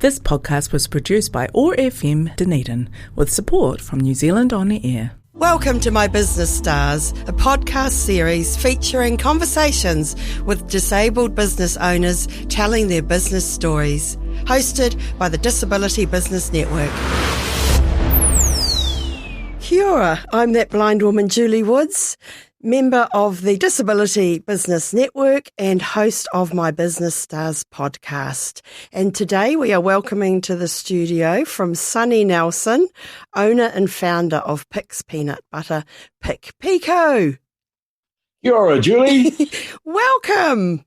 This podcast was produced by OAR FM Dunedin with support from New Zealand On Air. Welcome to My Business Stars, a podcast series featuring conversations with disabled business owners telling their business stories. Hosted by the Disability Business Network. Kia ora, I'm that blind woman, Julie Woods, member of the Disability Business Network and host of My Business Stars podcast. And today we are welcoming to the studio from Sunny Nelson, owner and founder of Pic's Peanut Butter, Pic Picot. Kia ora, Julie. Welcome.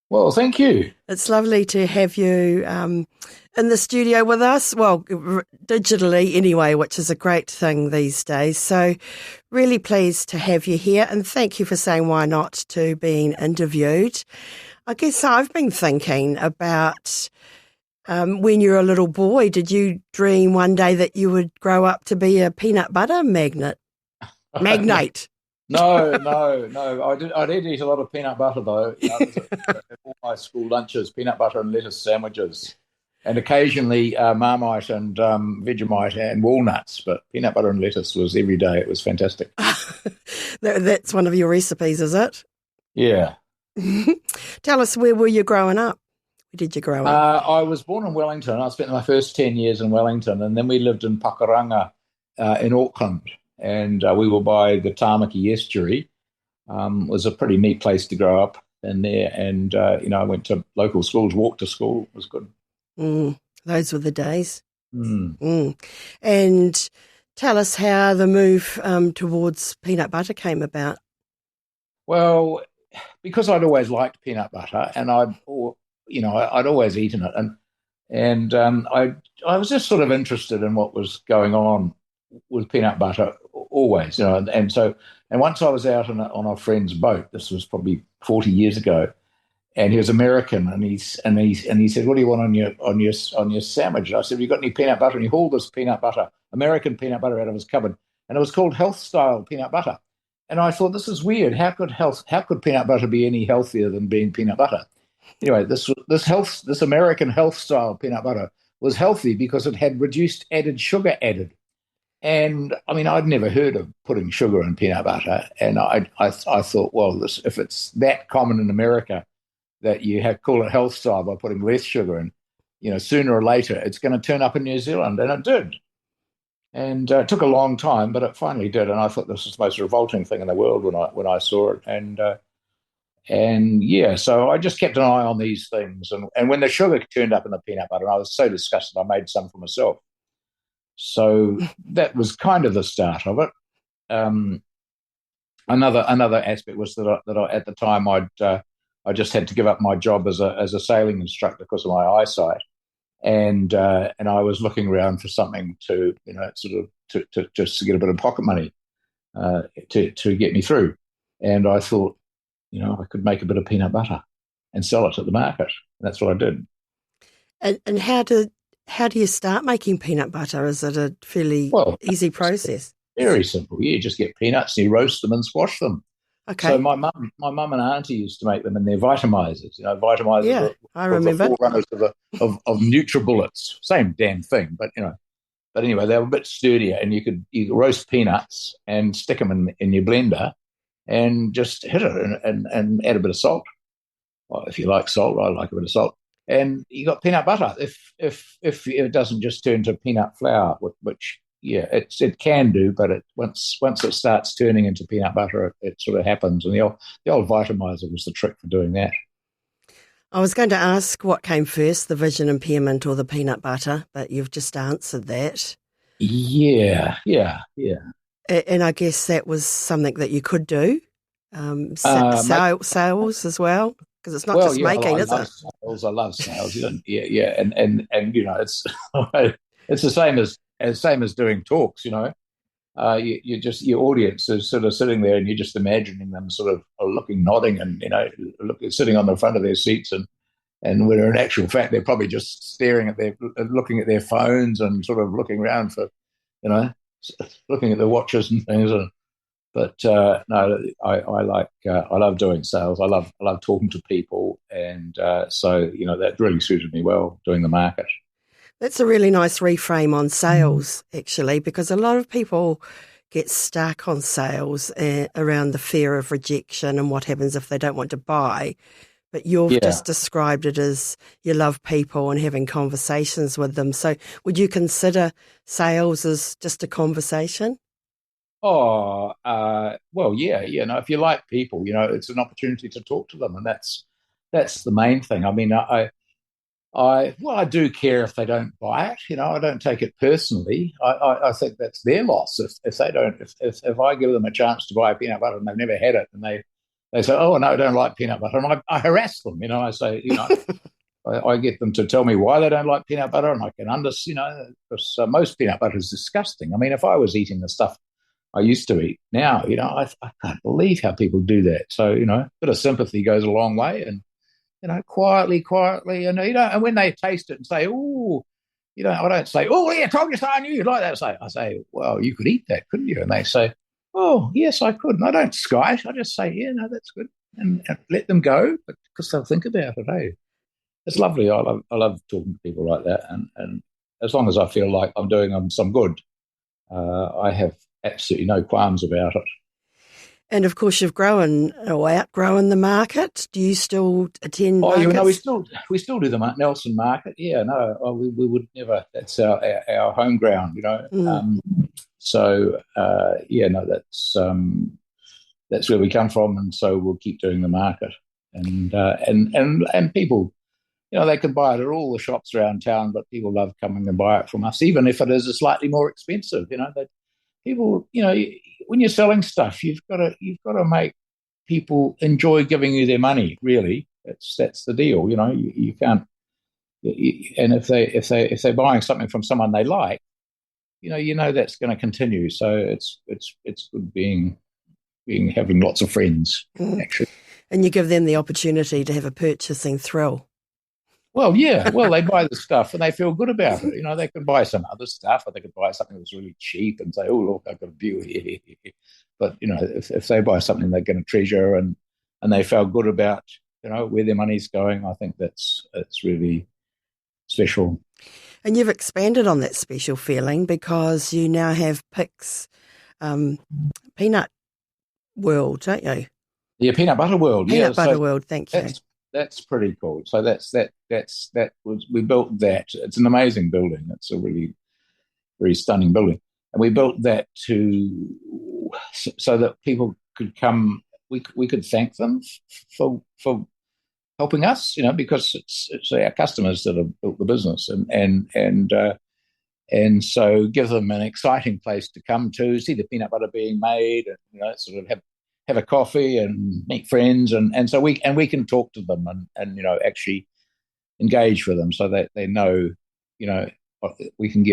Well, thank you. It's lovely to have you in the studio with us, well, digitally anyway, which is a great thing these days. So really pleased to have you here, and thank you for saying why not to being interviewed. I guess I've been thinking about when you were a little boy, did you dream one day that you would grow up to be a peanut butter magnate? No. I did eat a lot of peanut butter, though. All my school lunches, peanut butter and lettuce sandwiches, and occasionally Marmite and Vegemite and walnuts. But peanut butter and lettuce was every day. It was fantastic. That's one of your recipes, is it? Yeah. Tell us, where were you growing up? Where did you grow up? I was born in Wellington. I spent my first 10 years in Wellington, and then we lived in Pakuranga in Auckland. And we were by the Tāmaki estuary. It was a pretty neat place to grow up in there. And, I went to local schools, walked to school. It was good. Those were the days. And tell us how the move towards peanut butter came about. Well, because I'd always liked peanut butter, and I'd always eaten it. And I was just sort of interested in what was going on with peanut butter always, and once I was out on a friend's boat. This was probably 40 years ago, and he was American, and he said, "What do you want on your sandwich?" And I said, "Have you got any peanut butter?" And he hauled this American peanut butter out of his cupboard, and it was called health style peanut butter. And I thought, this is weird. How could peanut butter be any healthier than being peanut butter? Anyway, this American health style peanut butter was healthy because it had reduced added sugar added. And I mean, I'd never heard of putting sugar in peanut butter, and I thought, well, if it's that common in America that you call it health style by putting less sugar in, sooner or later it's going to turn up in New Zealand, and it did. And it took a long time, but it finally did. And I thought this was the most revolting thing in the world when I saw it. So I just kept an eye on these things, and when the sugar turned up in the peanut butter, I was so disgusted I made some for myself. So that was kind of the start of it. Another aspect was that I, at the time I just had to give up my job as a sailing instructor because of my eyesight, and I was looking around for something to just to get a bit of pocket money to get me through, and I thought I could make a bit of peanut butter and sell it at the market. And that's what I did. And how do you start making peanut butter? Is it a fairly easy process? Very simple. You just get peanuts and you roast them and squash them. Okay. So my mum and auntie used to make them in their vitamizers. Vitamizers. Yeah, I remember. The forerunners of NutriBullets. Same damn thing, but But anyway, they were a bit sturdier, and you could roast peanuts and stick them in your blender, and just hit it and add a bit of salt. Well, if you like salt, I like a bit of salt. And you got peanut butter. If it doesn't just turn to peanut flour, which it can do, but once it starts turning into peanut butter, it sort of happens. And the old vitamizer was the trick for doing that. I was going to ask what came first, the vision impairment or the peanut butter, but you've just answered that. Yeah. And I guess that was something that you could do, sales as well. Because it's not just making, is it? I love sales. And it's it's the same as doing talks. Your audience is sort of sitting there, and you're just imagining them sort of nodding, and sitting on the front of their seats, and when in actual fact they're probably just looking at their phones and sort of looking around for, looking at their watches and things. But no, I love doing sales. I love talking to people, and so that really suited me well, doing the market. That's a really nice reframe on sales, actually, because a lot of people get stuck on sales around the fear of rejection and what happens if they don't want to buy. But you've Yeah. just described it as you love people and having conversations with them. So would you consider sales as just a conversation? Oh, well, yeah, no, if you like people, it's an opportunity to talk to them, and that's the main thing. I mean, I do care if they don't buy it. I don't take it personally. I think that's their loss if they don't. If I give them a chance to buy peanut butter and they've never had it, and they say, "Oh no, I don't like peanut butter," and I harass them. I say, I get them to tell me why they don't like peanut butter, and I can understand. Because most peanut butter is disgusting. I mean, if I was eating the stuff I used to eat now, I can't believe how people do that. So, a bit of sympathy goes a long way, and quietly, and when they taste it and say, "Oh," I don't say, "Oh, yeah, told you so, I knew you'd like that." I say, "Well, you could eat that, couldn't you?" And they say, "Oh, yes, I could." And I don't skite. I just say, "Yeah, no, that's good," and let them go, because they'll think about it. Hey, it's lovely. I love talking to people like that, and as long as I feel like I'm doing them some good, I have absolutely no qualms about it. And of course, you've grown or outgrown the market. Do you still attend Oh, markets? we still do the Nelson Market. Yeah, no, we would never. That's our home ground. So yeah, no, that's where we come from, and so we'll keep doing the market. And people, they can buy it at all the shops around town, but people love coming and buy it from us, even if it is a slightly more expensive. That people, when you're selling stuff, you've got to make people enjoy giving you their money. Really, that's the deal. You can't. And if they're buying something from someone they like, that's going to continue. So it's good being having lots of friends, actually. And you give them the opportunity to have a purchasing thrill. Well, yeah. Well, they buy the stuff and they feel good about it. They could buy some other stuff, or they could buy something that's really cheap and say, "Oh, look, I've got a deal here." But if they buy something they're going to treasure, and they feel good about where their money's going, I think it's really special. And you've expanded on that special feeling because you now have Pic's Peanut World, don't you? Yeah, Peanut Butter World. Peanut Butter World, thank you. That's pretty cool. So we built that. It's an amazing building. It's a really very stunning building, and we built that so that people could come. We could thank them for helping us, because it's our customers that have built the business, and so give them an exciting place to come to, see the peanut butter being made, and sort of have a coffee and meet friends, and so we can talk to them and actually engage with them, so that they know we can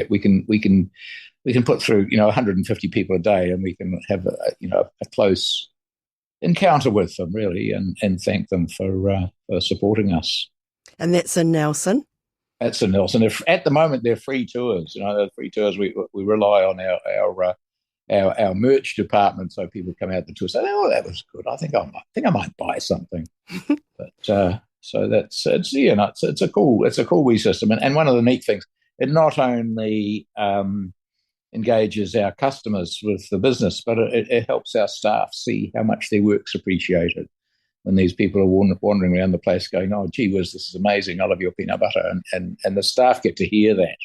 put through 150 people a day, and we can have a close encounter with them, really, and thank them for supporting us. And that's in Nelson. That's in Nelson. At the moment, they're free tours. They're free tours. We rely on our merch department, so people come out the tour, say, "Oh, that was good. I think I might buy something." But so it's a cool wee system, and one of the neat things, it not only engages our customers with the business, but it helps our staff see how much their work's appreciated. When these people are wandering around the place going, "Oh, gee whiz, this is amazing. I love your peanut butter," and the staff get to hear that.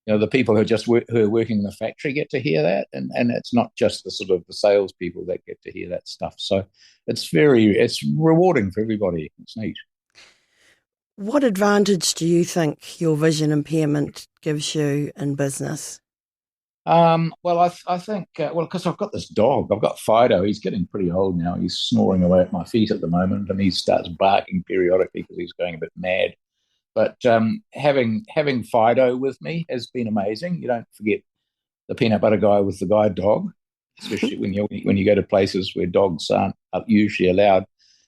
The people who are working in the factory get to hear that, and it's not just the sort of the salespeople that get to hear that stuff. So it's rewarding for everybody. It's neat. What advantage do you think your vision impairment gives you in business? Well, I think, because I've got this dog. I've got Fido. He's getting pretty old now. He's snoring away at my feet at the moment, and he starts barking periodically because he's going a bit mad. But having Fido with me has been amazing. You don't forget the peanut butter guy with the guide dog, especially when you go to places where dogs aren't usually allowed.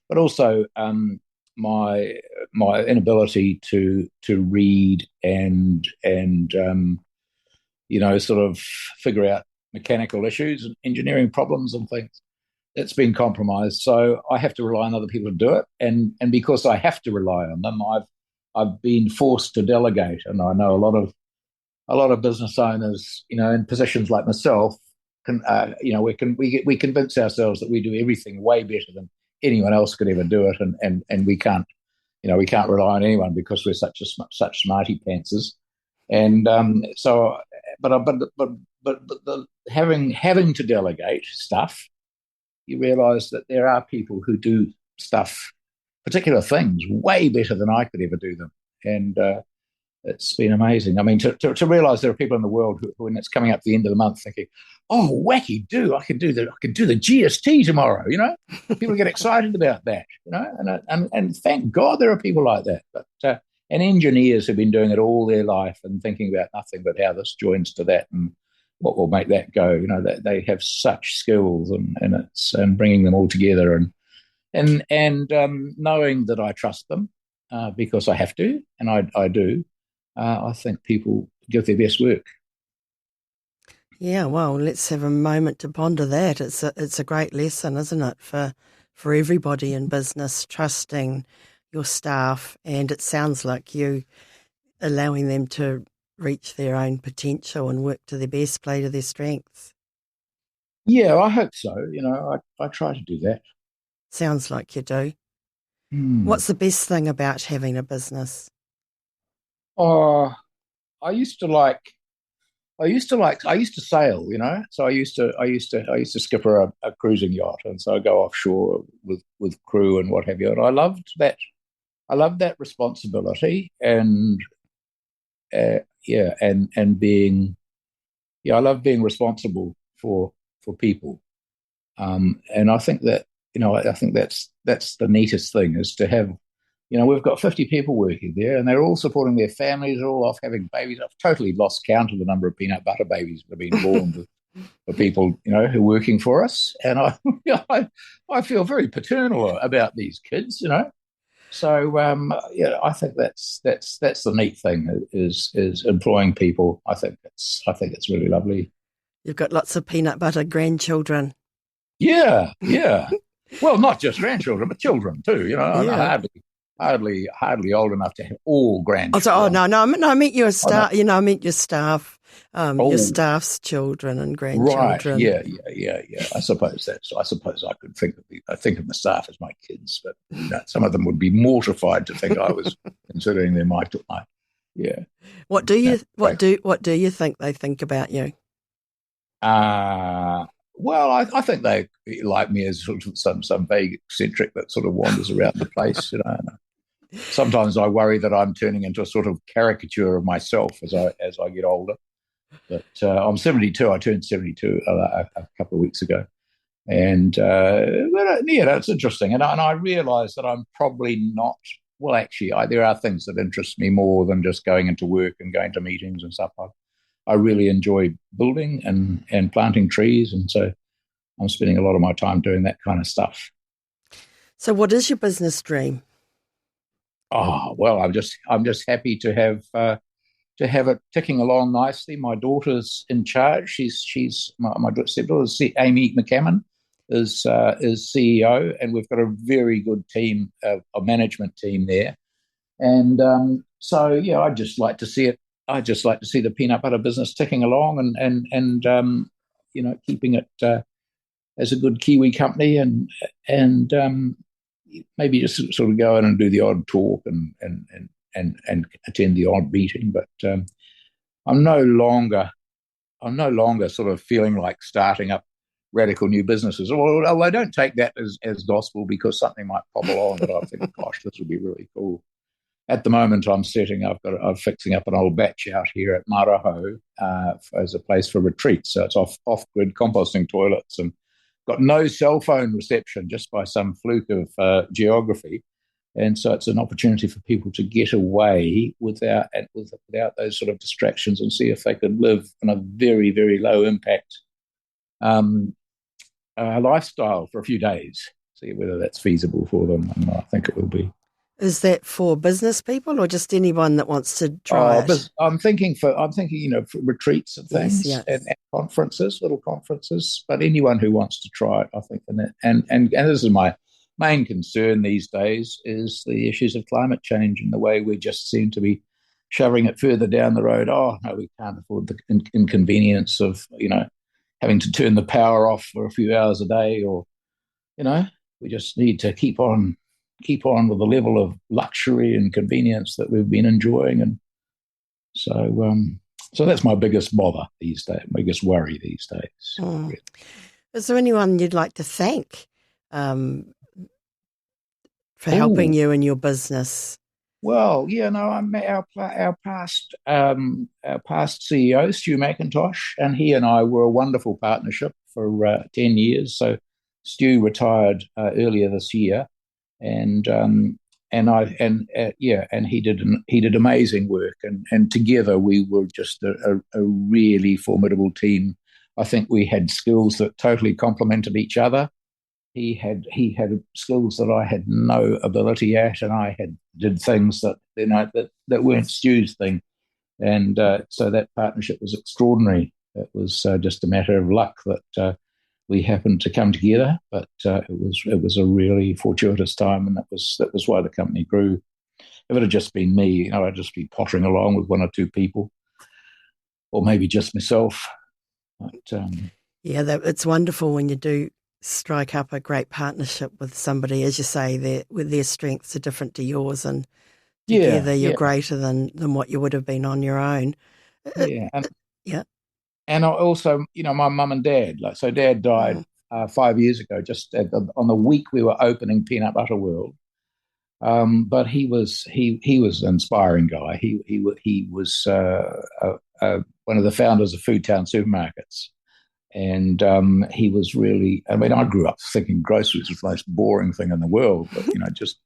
But also my inability to read and sort of figure out mechanical issues and engineering problems and things. It's been compromised, so I have to rely on other people to do it. And because I have to rely on them, I've been forced to delegate. And I know a lot of a lot of business owners, in positions like myself, we convince ourselves that we do everything way better than anyone else could ever do it, and we can't, we can't rely on anyone because we're such smarty pantsers. And so, but having to delegate stuff, you realise that there are people who do stuff, particular things, way better than I could ever do them, and it's been amazing. I mean, to realise there are people in the world who, when it's coming up to the end of the month, thinking, "Oh, wacky do! I can do the GST tomorrow." People get excited about that. And thank God there are people like that. But and engineers have been doing it all their life and thinking about nothing but how this joins to that and what will make that go. That they have such skills and bringing them all together and knowing that I trust them because I have to, and I do. I think people give their best work. Yeah, well, let's have a moment to ponder that. It's a great lesson, isn't it, for everybody in business, trusting your staff, and it sounds like you allowing them to reach their own potential and work to their best, play to their strengths. Yeah, I hope so. I try to do that. Sounds like you do. What's the best thing about having a business? Oh, I used to sail, So I used to skipper a cruising yacht, and so I go offshore with crew and what have you. And I loved that. I loved that responsibility and being, I love being responsible for people. And I think that that's the neatest thing is to have. We've got 50 people working there, and they're all supporting their families. They're all off having babies. I've totally lost count of the number of peanut butter babies that have been born for people, who are working for us. And I feel very paternal about these kids, So I think that's the neat thing is employing people. I think it's really lovely. You've got lots of peanut butter grandchildren. Yeah. Well, not just grandchildren, but children too. Yeah. Hardly old enough to have all grandchildren. No, I meant your staff. I meant your staff, your staff's children and grandchildren. Right? Yeah. I suppose I could think of the staff as my kids, but some of them would be mortified to think I was considering them my. Yeah. What do you think they think about you? Well, I think they like me as sort of some vague eccentric that sort of wanders around the place, Sometimes I worry that I'm turning into a sort of caricature of myself as I get older. But I'm 72. I turned 72 a couple of weeks ago, and that's interesting. And I realise that I'm probably not. Well, actually, there are things that interest me more than just going into work and going to meetings and stuff. I really enjoy building and planting trees, and so I'm spending a lot of my time doing that kind of stuff. So, what is your business dream? Oh well, I'm just happy to have it ticking along nicely. My daughter's in charge. She's my stepdaughter, Amy McCammon, is CEO, and we've got a very good team, a management team there. And I'd just like to see it. I'd just like to see the peanut butter business ticking along and keeping it as a good Kiwi company and maybe just sort of go in and do the odd talk and attend the odd meeting. But I'm no longer sort of feeling like starting up radical new businesses. Although I don't take that as gospel because something might pop along that I think, gosh, this would be really cool. At the moment, I'm fixing up an old batch out here at Maraho as a place for retreats. So it's off-grid composting toilets and got no cell phone reception just by some fluke of geography. And so it's an opportunity for people to get away without those sort of distractions and see if they could live in a very, very low impact lifestyle for a few days, see whether that's feasible for them. And I think it will be. Is that for business people or just anyone that wants to try it? I'm thinking, for retreats and things, yes. and conferences, little conferences. But anyone who wants to try it, I think, and this is my main concern these days is the issues of climate change and the way we just seem to be shoving it further down the road. Oh no, we can't afford the inconvenience of having to turn the power off for a few hours a day, or we just need to keep on with the level of luxury and convenience that we've been enjoying. And so that's my biggest bother these days, biggest worry these days. Mm. Is there anyone you'd like to thank for helping you in your business? Well, I met our past CEO, Stu McIntosh, and he and I were a wonderful partnership for 10 years. So Stu retired earlier this year, and he did amazing work, and together we were just a really formidable team. I think we had skills that totally complemented each other. He had skills that I had no ability at, and I did things that that weren't Stu's thing, and so that partnership was extraordinary. It was just a matter of luck that we happened to come together, but it was a really fortuitous time, and that was why the company grew. If it had just been me, I'd just be pottering along with one or two people, or maybe just myself. But, it's wonderful when you do strike up a great partnership with somebody, as you say, with their strengths are different to yours, and together you're greater than what you would have been on your own. And I also, my mum and dad. So Dad died 5 years ago, just on the week we were opening Peanut Butter World. But he was an inspiring guy. He was one of the founders of Foodtown Supermarkets. And he was really, I grew up thinking groceries was the most boring thing in the world, but just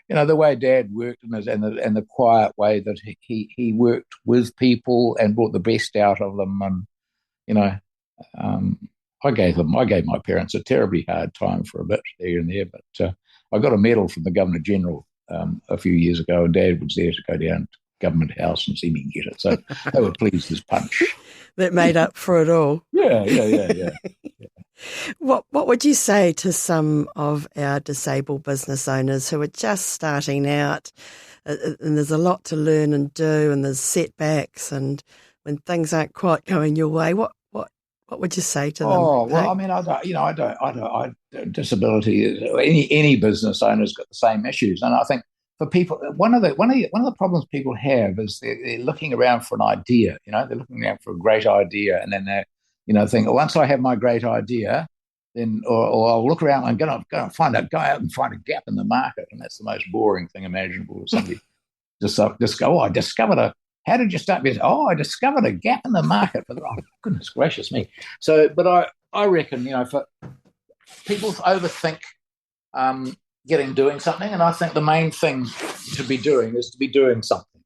the way Dad worked and the quiet way that he worked with people and brought the best out of them. And I gave my parents a terribly hard time for a bit there and there, but I got a medal from the Governor General a few years ago, and Dad was there to go down to Government House and see me get it. So they were pleased as punch. That made up for it all. Yeah. What would you say to some of our disabled business owners who are just starting out, and there's a lot to learn and do, and there's setbacks, and when things aren't quite going your way, what would you say to them? Oh well, I don't. Disability. Any business owner's got the same issues, and I think for people, one of the problems people have is they're looking around for an idea. They're looking around for a great idea, and then they think, once I have my great idea, then or I'll look around. I'm going to find out and find a gap in the market, and that's the most boring thing imaginable. Somebody just go, I discovered a. How did you start business? Oh, I discovered a gap in the market. But goodness gracious me! So, but I reckon for people overthink. Doing something, and I think the main thing to be doing is to be doing something,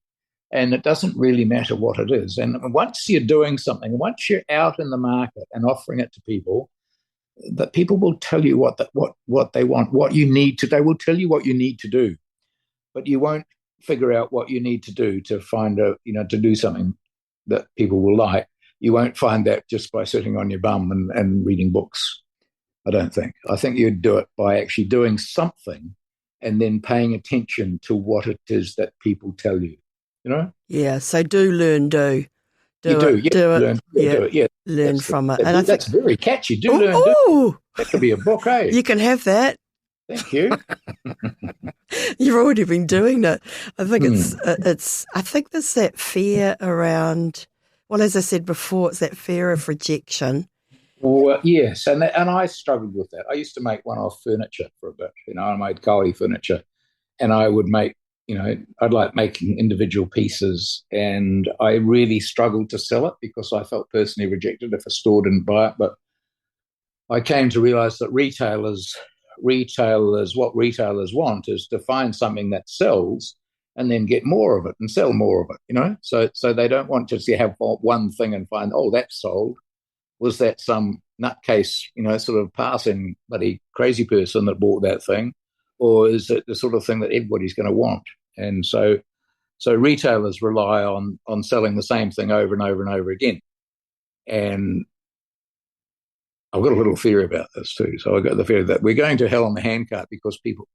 and it doesn't really matter what it is. And once you're doing something, once you're out in the market and offering it to people, that people will tell you what they want, what you need to. They will tell you what you need to do, but you won't figure out what you need to do to find to do something that people will like. You won't find that just by sitting on your bum and reading books. I don't think. I think you'd do it by actually doing something and then paying attention to what it is that people tell you, Yeah, so do, learn, do. Learn Learn from it. And that's very catchy. Learn, do. That could be a book, eh? You can have that. Thank you. You've already been doing it. I think I think there's that fear around, well, as I said before, it's that fear of rejection. Well, yes, and I struggled with that. I used to make one-off furniture for a bit. I made kauri furniture, and I would make, I'd like making individual pieces, and I really struggled to sell it because I felt personally rejected if a store didn't buy it. But I came to realize that what retailers want is to find something that sells and then get more of it and sell more of it, So they don't want to have one thing and find, that's sold. Was that some nutcase, sort of passing bloody crazy person that bought that thing? Or is it the sort of thing that everybody's going to want? And so retailers rely on selling the same thing over and over and over again. And I've got a little theory about this too. So I've got the theory that we're going to hell on the handcart because people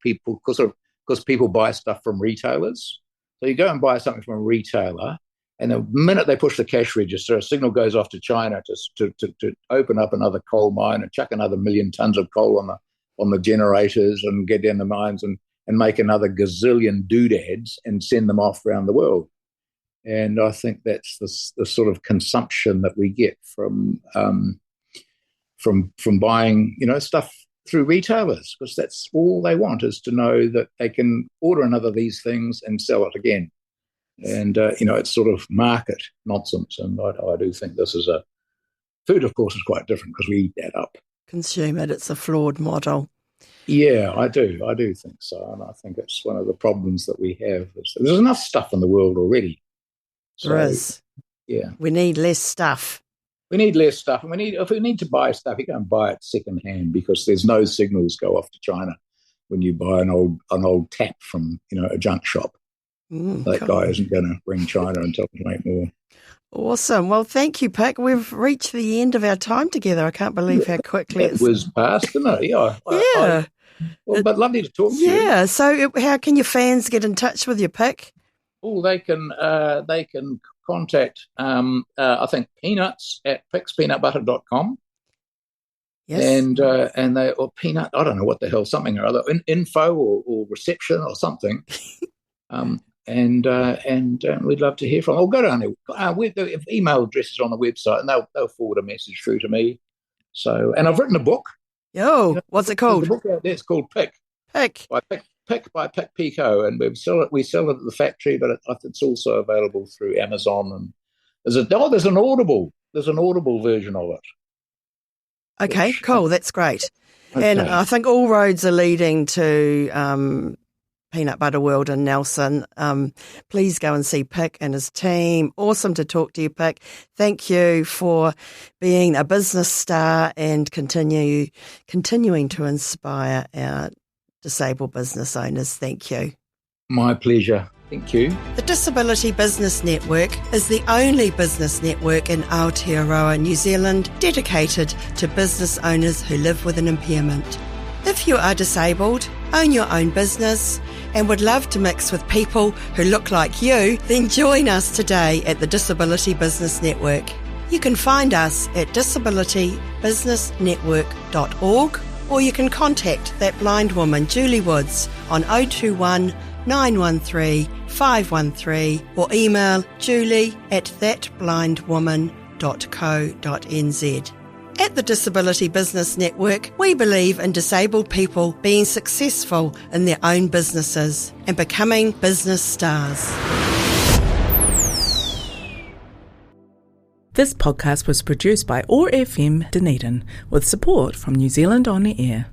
buy stuff from retailers. So you go and buy something from a retailer, and the minute they push the cash register, a signal goes off to China to open up another coal mine and chuck another 1 million tons of coal on the generators and get down the mines and make another gazillion doodads and send them off around the world. And I think that's the sort of consumption that we get from buying, stuff through retailers, because that's all they want, is to know that they can order another of these things and sell it again. And, it's sort of market nonsense. And I do think this is food, of course, is quite different because we eat that up. Consume it. It's a flawed model. Yeah, I do think so. And I think it's one of the problems that we have. There's enough stuff in the world already. So, there is. Yeah. We need less stuff. We need less stuff. And if we need to buy stuff, you go and buy it secondhand, because there's no signals go off to China when you buy an old tap from, a junk shop. That cool. Guy isn't going to ring China and tell them to make more. Awesome. Well, thank you, Pic. We've reached the end of our time together. I can't believe how quickly it was past, didn't it? Yeah. Yeah. But lovely to talk to you. Yeah. So how can your fans get in touch with you, Pic? Oh, they can contact, I think, Peanuts at picpeanutbutter.com. Yes. And they, or Peanut, I don't know what the hell, something or other, info or reception or something. And we'd love to hear from them. Or go down there. The email address is on the website, and they'll forward a message through to me. So, and I've written a book. Oh, what's it called? There's a book out there. It's called Pic. Pic. By Pic Picot, and we sell it at the factory, but it's also available through Amazon. And there's an Audible version of it. Okay, cool. That's great. Okay. And I think all roads are leading to Peanut Butter World in Nelson. Please go and see Pic and his team. Awesome to talk to you, Pic. Thank you for being a business star and continuing to inspire our disabled business owners. Thank you. My pleasure. Thank you. The Disability Business Network is the only business network in Aotearoa, New Zealand, dedicated to business owners who live with an impairment. If you are disabled, own your own business, and would love to mix with people who look like you, then join us today at the Disability Business Network. You can find us at disabilitybusinessnetwork.org, or you can contact that blind woman, Julie Woods, on 021 913 513, or email julie@thatblindwoman.co.nz. At the Disability Business Network, we believe in disabled people being successful in their own businesses and becoming business stars. This podcast was produced by OAR FM Dunedin with support from New Zealand On the Air.